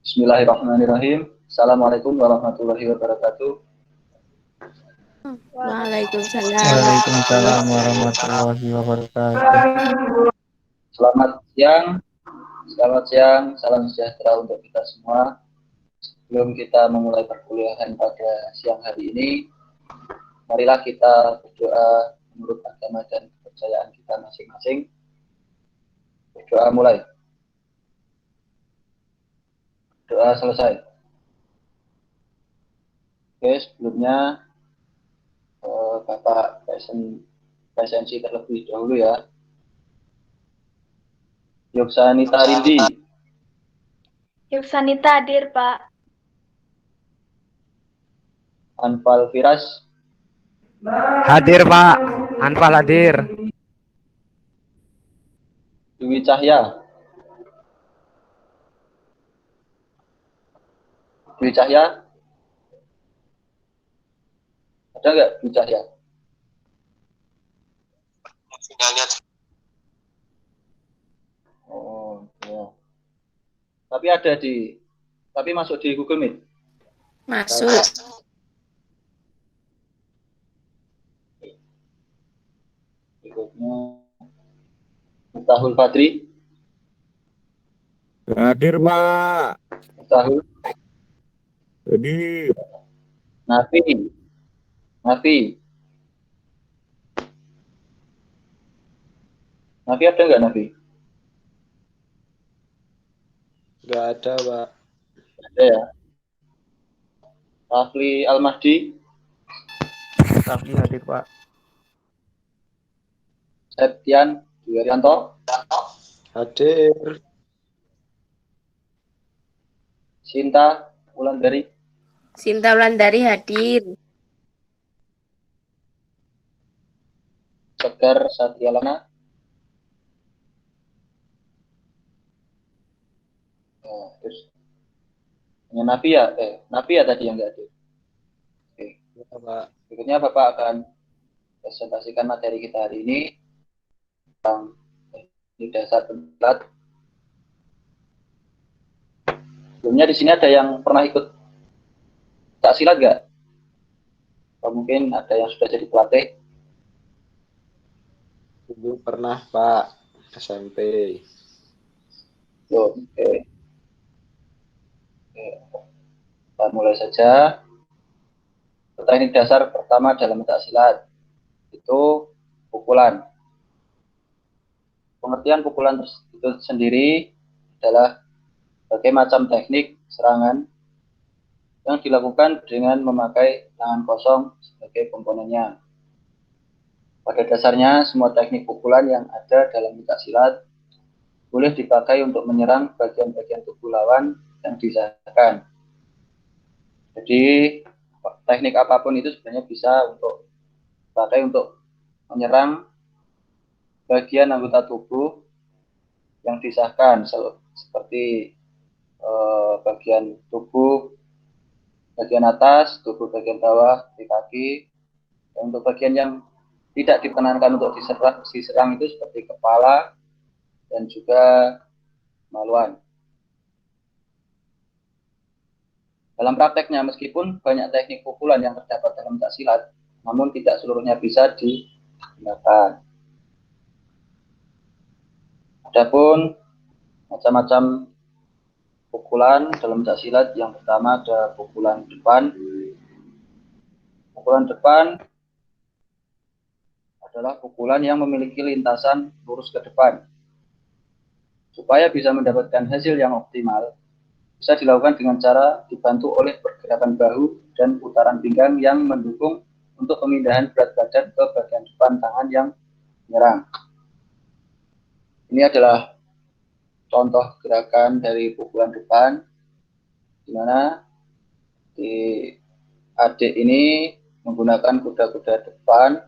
Bismillahirrahmanirrahim. Assalamualaikum warahmatullahi wabarakatuh. Waalaikumsalam. Waalaikumsalam warahmatullahi wabarakatuh. Selamat siang. Selamat siang. Salam sejahtera untuk kita semua. Sebelum kita memulai perkuliahan pada siang hari ini, marilah kita berdoa menurut agama dan kepercayaan kita masing-masing. Berdoa mulai. Doa selesai. Oke, sebelumnya Bapak presensi terlebih dahulu ya. Yoksanita Rindi. Yuksanita hadir, Pak. Anfal Firas. Hadir Pak, Anfal hadir. Dwi Cahya. Dwi Cahya. Ada nggak Dwi Cahya? Oh, ya. Tapi masuk di Google Meet. Masuk. Berikutnya Mutahul Fadri. Hadir, Pak. Mutahul. Hadir. Nafi. Nafi ada nggak Nafi? Nggak ada, Pak. Ada ya. Rafli Al-Mahdi. Rafli hadir Pak. Septian Dwiaryanto. Hadir. Sinta Wulandari. Sinta Wulandari hadir. Segar Satyalana. Nah, terus Nafi ya? Nafi ya tadi yang nggak ada. Oke. Ya, Pak. Berikutnya Bapak akan presentasikan materi kita hari ini tentang teknik dasar pencak. Sebelumnya di sini ada yang pernah ikut tak silat nggak? Atau mungkin ada yang sudah jadi pelatih? Dulu pernah, Pak. SMP. Oke. Kita mulai saja. Teknik dasar pertama dalam pencak silat itu pukulan. Pengertian pukulan itu sendiri adalah berbagai macam teknik serangan yang dilakukan dengan memakai tangan kosong sebagai komponennya. Pada dasarnya, semua teknik pukulan yang ada dalam pencak silat boleh dipakai untuk menyerang bagian-bagian tubuh lawan yang disahkan. Jadi, teknik apapun itu sebenarnya bisa untuk dipakai untuk menyerang bagian anggota tubuh yang disahkan, seperti bagian tubuh bagian atas, tubuh bagian bawah, di kaki. Dan untuk bagian yang tidak diperkenankan untuk diserang itu seperti kepala dan juga maluan. Dalam prakteknya, meskipun banyak teknik pukulan yang terdapat dalam pencak silat, namun tidak seluruhnya bisa digunakan. Adapun macam-macam pukulan dalam pencak silat, yang pertama ada pukulan depan. Pukulan depan adalah pukulan yang memiliki lintasan lurus ke depan. Supaya bisa mendapatkan hasil yang optimal, bisa dilakukan dengan cara dibantu oleh pergerakan bahu dan putaran pinggang yang mendukung untuk pemindahan berat badan ke bagian depan tangan yang menyerang. Ini adalah contoh gerakan dari pukulan depan, di mana di adik ini menggunakan kuda-kuda depan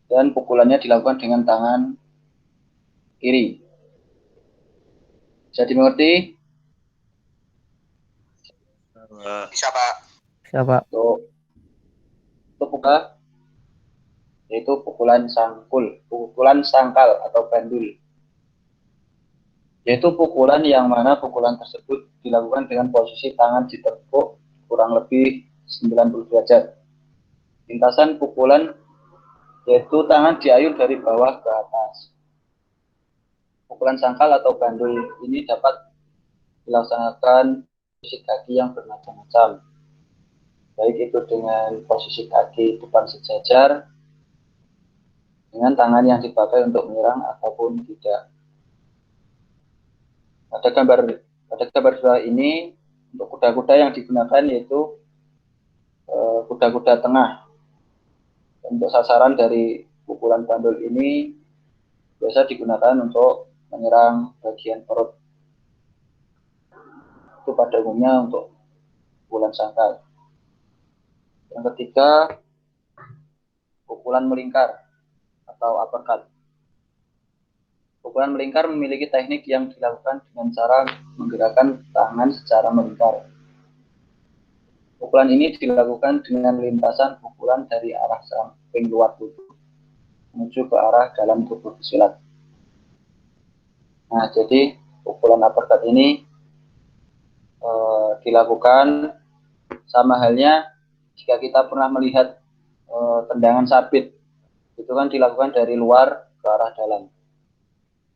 dan pukulannya dilakukan dengan tangan kiri. Bisa dimengerti? Bisa, Pak. Siapa? Untuk pukulan yaitu pukulan sangkal atau bandul. yaitu pukulan yang mana pukulan tersebut dilakukan dengan posisi tangan ditekuk kurang lebih 90 derajat. Lintasan pukulan yaitu tangan diayun dari bawah ke atas. Pukulan sangkal atau bandul ini dapat dilaksanakan posisi kaki yang bermacam-macam, baik itu dengan posisi kaki depan sejajar, dengan tangan yang dipakai untuk menyerang ataupun tidak. Pada gambar 2 ini untuk kuda-kuda yang digunakan yaitu kuda-kuda tengah. Untuk sasaran dari pukulan bandul ini biasa digunakan untuk menyerang bagian perut. Itu pada umumnya untuk pukulan sangkal. Yang ketiga, pukulan melingkar atau uppercut. Pukulan melingkar memiliki teknik yang dilakukan dengan cara menggerakkan tangan secara melingkar. Pukulan ini dilakukan dengan lintasan pukulan dari arah samping luar tubuh menuju ke arah dalam tubuh pesilat. Nah, jadi pukulan uppercut ini dilakukan sama halnya jika kita pernah melihat tendangan sabit, itu kan dilakukan dari luar ke arah dalam.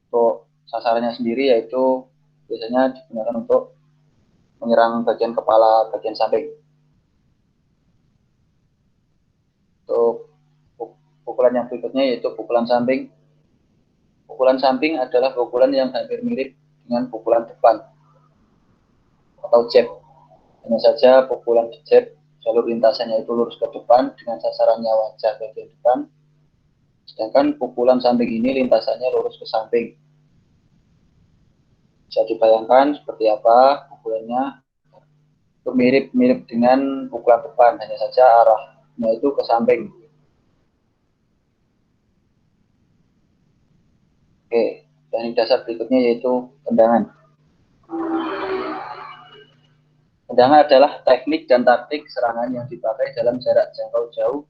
Untuk sasarannya sendiri yaitu biasanya digunakan untuk menyerang bagian kepala, bagian samping. Untuk pukulan yang berikutnya yaitu pukulan samping. Pukulan samping adalah pukulan yang hampir mirip dengan pukulan depan atau jab. Hanya saja pukulan jab jalur lintasannya itu lurus ke depan dengan sasarannya wajah bagian depan. Sedangkan pukulan samping ini lintasannya lurus ke samping. Bisa dibayangkan seperti apa pukulannya. Itu mirip-mirip dengan pukulan depan, hanya saja arahnya itu ke samping. Oke, teknik dasar berikutnya yaitu tendangan. Tendangan adalah teknik dan taktik serangan yang dipakai dalam jarak jangkau jauh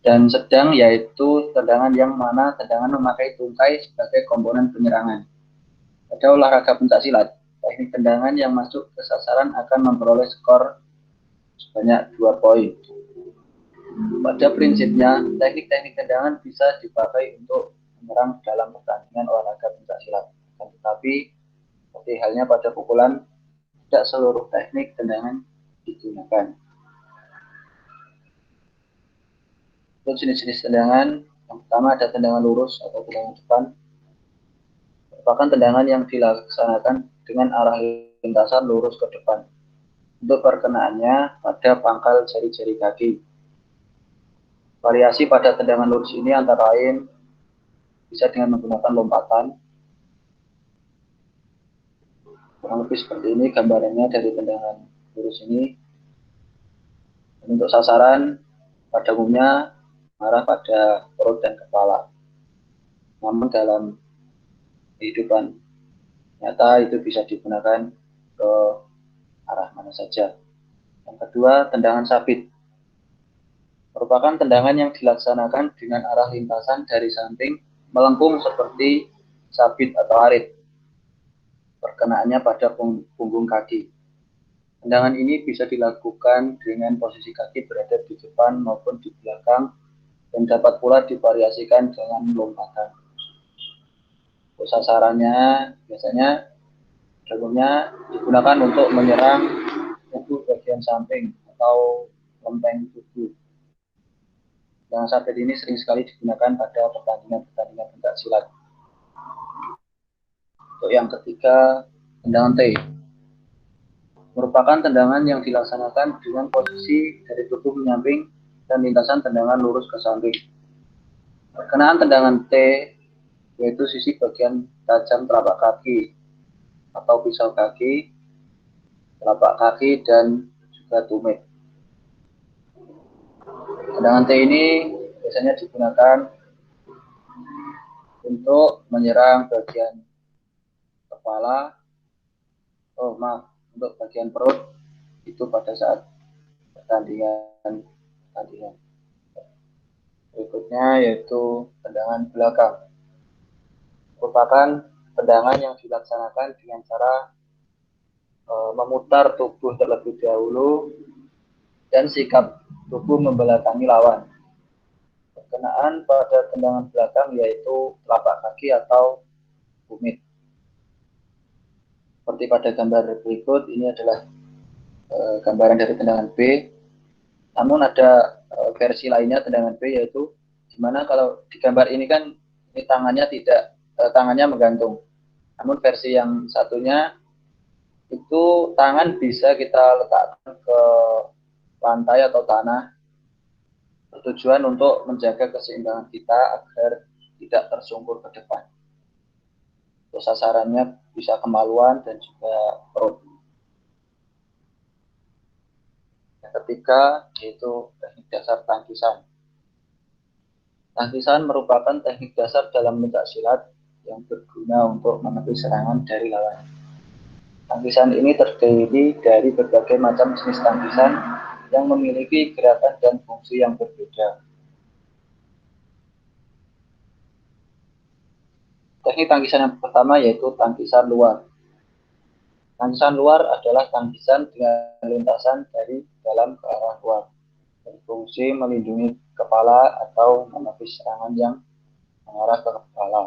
dan sedang yaitu tendangan yang mana tendangan memakai tungkai sebagai komponen penyerangan. Pada olahraga pencaksilat, teknik tendangan yang masuk ke sasaran akan memperoleh skor sebanyak 2 poin. Pada prinsipnya, teknik-teknik tendangan bisa dipakai untuk menyerang dalam pertandingan olahraga pencaksilat. Tetapi, seperti halnya pada pukulan, tidak seluruh teknik tendangan digunakan. Untuk jenis-jenis tendangan, yang pertama ada tendangan lurus atau tendangan depan. Merupakan tendangan yang dilaksanakan dengan arah lintasan lurus ke depan. Untuk perkenaannya pada pangkal jari-jari kaki. Variasi pada tendangan lurus ini antara lain bisa dengan menggunakan lompatan. Kurang lebih seperti ini gambarannya dari tendangan lurus ini. Untuk sasaran pada umumnya mengarah pada perut dan kepala. Namun dalam kehidupan nyata itu bisa digunakan ke arah mana saja. Yang kedua, tendangan sabit. Merupakan tendangan yang dilaksanakan dengan arah lintasan dari samping melengkung seperti sabit atau arit. Perkenaannya pada punggung kaki. Tendangan ini bisa dilakukan dengan posisi kaki berada di depan maupun di belakang dan dapat pula divariasikan dengan lompatan. Untuk sasarannya biasanya umumnya digunakan untuk menyerang tubuh bagian samping atau lempeng tubuh. Tendangan sabit ini sering sekali digunakan pada pertandingan-pertandingan pencaksilat. Untuk yang ketiga, tendangan T. Merupakan tendangan yang dilaksanakan dengan posisi dari tubuh menyamping dan lintasan tendangan lurus ke samping. Perkenaan tendangan T yaitu sisi bagian tajam telapak kaki atau pisau kaki, telapak kaki, dan juga tumit. Tendangan T ini biasanya digunakan untuk menyerang bagian kepala, untuk bagian perut itu pada saat pertandingan. Berikutnya yaitu tendangan belakang. merupakan tendangan yang dilaksanakan dengan cara memutar tubuh terlebih dahulu dan sikap tubuh membelakangi lawan. Perkenaan pada tendangan belakang yaitu telapak kaki atau tumit. Seperti pada gambar berikut, ini adalah gambaran dari tendangan B. Namun ada versi lainnya tendangan B, yaitu dimana kalau di gambar ini kan ini tangannya menggantung. Namun versi yang satunya itu tangan bisa kita letakkan ke lantai atau tanah, bertujuan untuk menjaga keseimbangan kita agar tidak tersungkur ke depan. Untuk sasarannya bisa kemaluan dan juga perut. Yang ketiga yaitu teknik dasar tangkisan. Tangkisan merupakan teknik dasar dalam pencak silat yang berguna untuk menepis serangan dari lawan. Tangkisan ini terdiri dari berbagai macam jenis tangkisan yang memiliki gerakan dan fungsi yang berbeda. Teknik tangkisan yang pertama yaitu tangkisan luar. Tangkisan luar adalah tangkisan dengan lintasan dari dalam ke arah luar, berfungsi melindungi kepala atau menepis serangan yang mengarah ke kepala.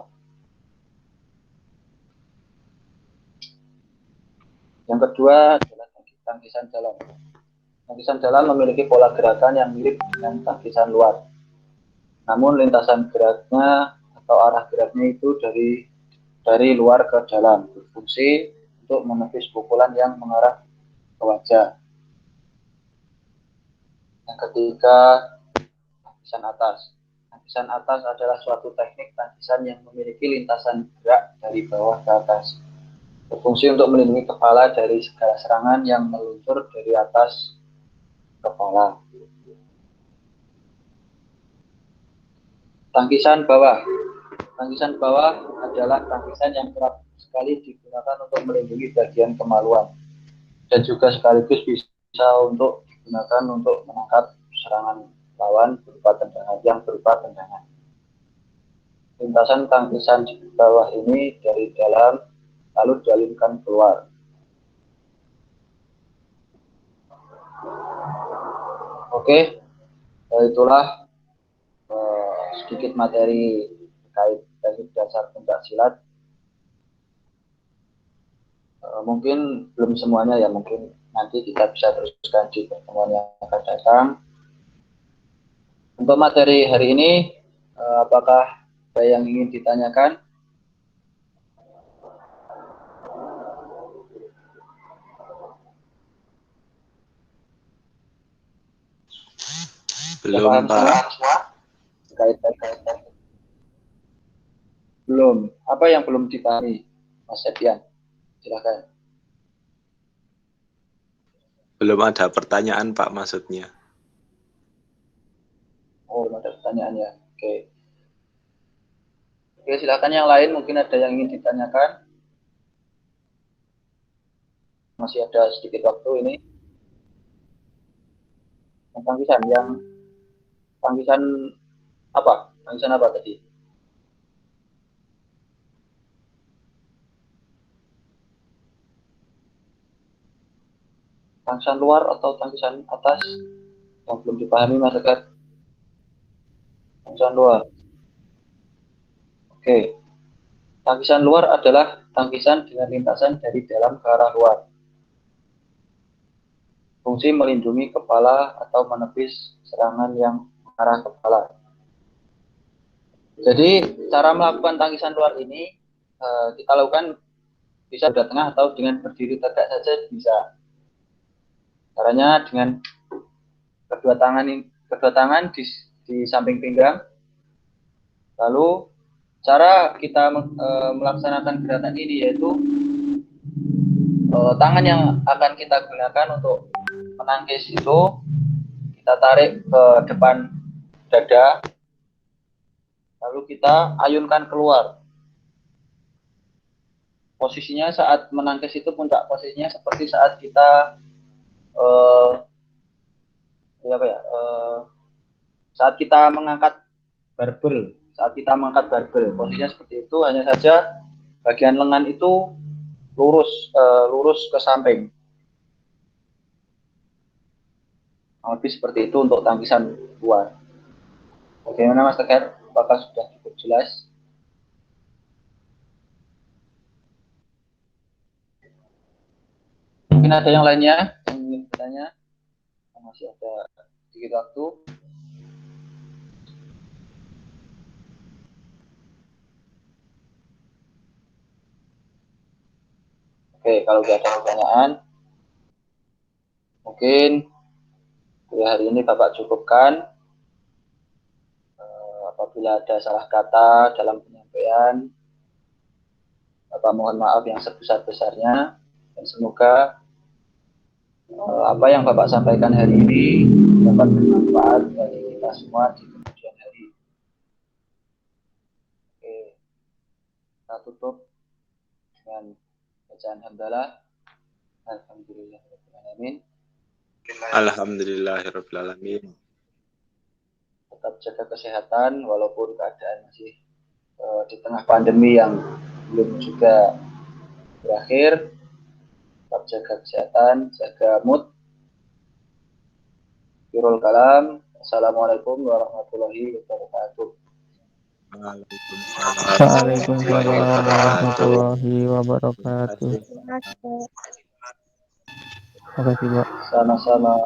Yang kedua adalah tangkisan dalam. Tangkisan dalam memiliki pola gerakan yang mirip dengan tangkisan luar. Namun lintasan geraknya atau arah geraknya itu dari luar ke dalam, berfungsi untuk menepis pukulan yang mengarah ke wajah. Yang ketiga, tangkisan atas. Tangkisan atas adalah suatu teknik tangkisan yang memiliki lintasan gerak dari bawah ke atas, berfungsi untuk melindungi kepala dari segala serangan yang meluncur dari atas kepala. Tangkisan bawah. Tangkisan bawah adalah tangkisan yang kerap sekali digunakan untuk melindungi bagian kemaluan dan juga sekaligus bisa untuk digunakan untuk menangkap serangan lawan berupa tendangan. Lintasan tangkisan di bawah ini dari dalam lalu dialirkan keluar. Oke, itulah sedikit materi terkait teknik dasar pencak silat. Mungkin belum semuanya ya, mungkin nanti kita bisa teruskan di pertemuan yang akan datang. Untuk materi hari ini, apakah ada yang ingin ditanyakan? Belum, Pak. Terkait. Belum. Apa yang belum dipahami, Mas Septian? Silakan. Belum ada pertanyaan, Pak, maksudnya. Oh, ada pertanyaan ya. Oke. Oke, silakan yang lain, mungkin ada yang ingin ditanyakan. Masih ada sedikit waktu ini. Tangkisan apa? Tangkisan apa tadi? Tangkisan luar atau tangkisan atas? Yang belum dipahami, Mas Tegar. Tangkisan luar. Oke. Tangkisan luar adalah tangkisan dengan lintasan dari dalam ke arah luar. Fungsi melindungi kepala atau menepis serangan yang mengarah ke kepala. Jadi cara melakukan tangkisan luar ini kita lakukan bisa di tengah atau dengan berdiri tegak saja bisa. Caranya dengan kedua tangan di samping pinggang. Lalu cara kita melaksanakan gerakan ini yaitu tangan yang akan kita gunakan untuk menangkis itu kita tarik ke depan dada, lalu kita ayunkan keluar. Posisinya saat menangkis itu puncak posisinya seperti saat kita saat kita mengangkat barbel saat kita mengangkat barbel. Posisinya seperti itu, hanya saja bagian lengan itu lurus ke samping. Lebih seperti itu untuk tangkisan luar. Bagaimana Mas Tegar? Apakah sudah cukup jelas? Mungkin ada yang lainnya yang ingin bertanya? Masih ada sedikit waktu. Oke, kalau tidak ada pertanyaan, mungkin hari ini Bapak cukupkan. Apabila ada salah kata dalam penyampaian, Bapak mohon maaf yang sebesar-besarnya, dan semoga apa yang Bapak sampaikan hari ini dapat bermanfaat bagi kita semua di kemudian hari. Oke, kita tutup dengan bacaan hamdalah. Alhamdulillahirrahmanirrahim. Alhamdulillahirrahmanirrahim. Tetap jaga kesehatan walaupun keadaan masih di tengah pandemi yang belum juga berakhir. Tetap jaga kesehatan, jaga mood. Akhirul kalam. Assalamualaikum warahmatullahi wabarakatuh. Waalaikumsalam warahmatullahi wabarakatuh. Masuk. Makasih, Pak. Sama-sama.